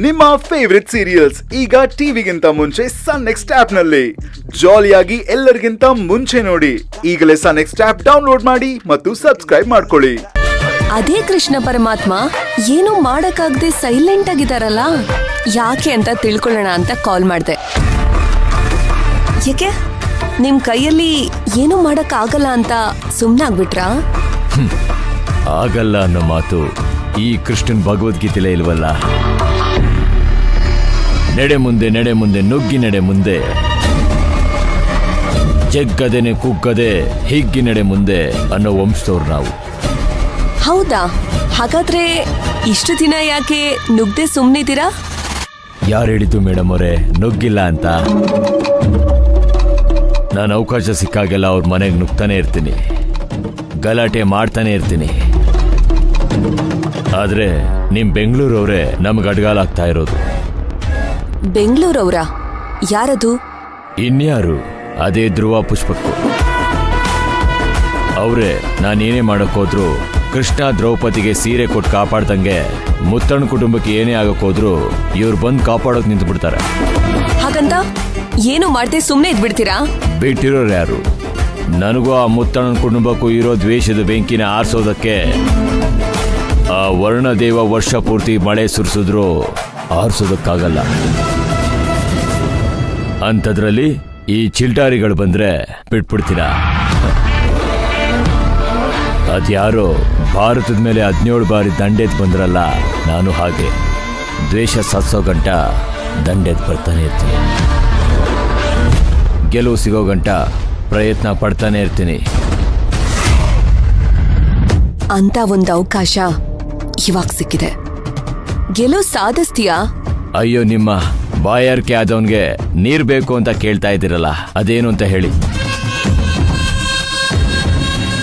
ನಿಮ್ಮ favourite serials ಈಗ ಟಿವಿಗಿಂತ ಮುಂಚೆ ಸನ್ ನೆಕ್ಸ್ಟ್ ಆಪ್ ನಲ್ಲಿ ಜಾಲಿಯಾಗಿ ಎಲ್ಲರಿಗಿಂತ ಮುಂಚೆ ನೋಡಿ. ಈಗಲೇ ಸನ್ ನೆಕ್ಸ್ಟ್ ಆಪ್ ಡೌನ್ಲೋಡ್ ಮಾಡಿ ಮತ್ತು ಸಬ್ಸ್ಕ್ರೈಬ್ ಮಾಡ್ಕೊಳ್ಳಿ. ಅದೇ ಕೃಷ್ಣ ಪರಮಾತ್ಮ ಏನು ಮಾಡಕ್ಕಾಗದೆ ಸೈಲೆಂಟ್ ಆಗಿದಾರಲ್ಲ, ಯಾಕೆ ಅಂತ ತಿಳ್ಕೊಳ್ಳೋಣ ಅಂತ ಕಾಲ್ ಮಾಡಿದೆ. ಯಾಕೆ ನಿಮ್ ಕೈಯಲ್ಲಿ ಏನು ಮಾಡಕ್ ಆಗಲ್ಲ ಅಂತ ಸುಮ್ನಾಗ್ಬಿಟ್ರಾ? ಆಗಲ್ಲ ಅನ್ನೋ ಮಾತು ಈ ಕೃಷ್ಣನ್ ಭಗವದ್ಗೀತೆಲೇ ಇಲ್ವಲ್ಲ. ನಡೆ ಮುಂದೆ ನಡೆ ಮುಂದೆ ನುಗ್ಗಿ ನಡೆ ಮುಂದೆ, ಜಗ್ಗದೇನೆ ಕುಗ್ಗದೆ ಹಿಗ್ಗಿ ನಡೆ ಮುಂದೆ ಅನ್ನೋ ವಂಶದವ್ರು ನಾವು. ಹೌದಾ? ಹಾಗಾದ್ರೆ ಇಷ್ಟು ದಿನ ಯಾಕೆ ನುಗ್ದೆ ಸುಮ್ನಿದ್ದೀರಾ? ಯಾರು ಹೇಳಿದ್ದು ಮೇಡಮ್ ಅವರೇ ನುಗ್ಗಿಲ್ಲ ಅಂತ? ನಾನು ಅವಕಾಶ ಸಿಕ್ಕಾಗೆಲ್ಲ ಅವ್ರ ಮನೆಗೆ ನುಗ್ತಾನೆ ಇರ್ತೀನಿ, ಗಲಾಟೆ ಮಾಡ್ತಾನೆ ಇರ್ತೀನಿ. ಆದ್ರೆ ನಿಮ್ ಬೆಂಗಳೂರವ್ರೆ ನಮ್ಗೆ ಅಡ್ಗಾಲಾಗ್ತಾ ಇರೋದು. ಬೆಂಗಳೂರವ್ರ? ಯಾರದು? ಇನ್ಯಾರು, ಅದೇ ಧ್ರುವ ಪುಷ್ಪಕ್ಕೂ. ಅವ್ರೆ ನಾನೇನೇ ಮಾಡಕ್ಕೋದ್ರು ಕೃಷ್ಣ ದ್ರೌಪದಿಗೆ ಸೀರೆ ಕೊಟ್ಟು ಕಾಪಾಡ್ದಂಗೆ ಮುತ್ತಣ್ಣ ಕುಟುಂಬಕ್ಕೆ ಏನೇ ಆಗಕ್ಕೋದ್ರು ಇವ್ರು ಬಂದು ಕಾಪಾಡೋಕ್ ನಿಂತು ಬಿಡ್ತಾರೆ. ಹಾಗಂತ ಏನು ಮಾಡ್ದೆ ಸುಮ್ನೆ ಇದ್ಬಿಡ್ತೀರಾ? ಬಿಟ್ಟಿರೋರು ಯಾರು? ನನಗೂ ಆ ಮುತ್ತಣ್ಣನ ಕುಟುಂಬಕ್ಕೂ ಇರೋ ದ್ವೇಷದ ಬೆಂಕಿನ ಆರಿಸೋದಕ್ಕೆ ಆ ವರ್ಣದೇವ ವರ್ಷ ಪೂರ್ತಿ ಮಳೆ ಸುರಿಸಿದ್ರು ಆರಿಸೋದಕ್ಕಾಗಲ್ಲ. ಅಂಥದ್ರಲ್ಲಿ ಈ ಚಿಲ್ಟಾರಿಗಳು ಬಂದ್ರೆ ಬಿಟ್ಬಿಡ್ತೀರಾ? ಅದ್ಯಾರೋ ಭಾರತದ ಮೇಲೆ 17 ಬಾರಿ ದಂಡೆದ್ ಬಂದ್ರಲ್ಲ, ನಾನು ಹಾಗೆ ದ್ವೇಷ ಸತ್ಸೋ ಗಂಟ ದಂಡೆದ್ ಬರ್ತಾನೆ ಇರ್ತೀನಿ. ಗೆಲುವು ಸಿಗೋ ಗಂಟ ಪ್ರಯತ್ನ ಪಡ್ತಾನೆ ಇರ್ತೀನಿ. ಅಂತ ಒಂದು ಅವಕಾಶ ಇವಾಗ ಸಿಕ್ಕಿದೆ. ಗೆಲುವು ಸಾಧಿಸ್ತೀಯಾ? ಅಯ್ಯೋ, ನಿಮ್ಮ ಬಾಯಾರಿಕೆ ಆದವನ್ಗೆ ನೀರ್ ಬೇಕು ಅಂತ ಕೇಳ್ತಾ ಇದ್ದೀರಲ್ಲ, ಅದೇನು ಅಂತ ಹೇಳಿ.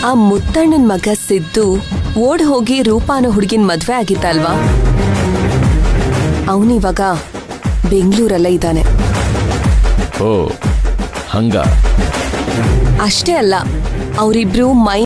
ಆ ಮುತ್ತಣ್ಣನ್ ಮಗ ಸಿದ್ದು ಓಡ್ ಹೋಗಿ ರೂಪಾನ ಹುಡುಗಿನ ಮದ್ವೆ ಆಗಿತ್ತಲ್ವಾ? ಅವನಿವಾಗ ಬೆಂಗಳೂರಲ್ಲ ಇದ್ದಾನೆ. ಓ ಹಂಗ? ಅಷ್ಟೇ ಅಲ್ಲ, ಅವರಿಬ್ರು ಮೈ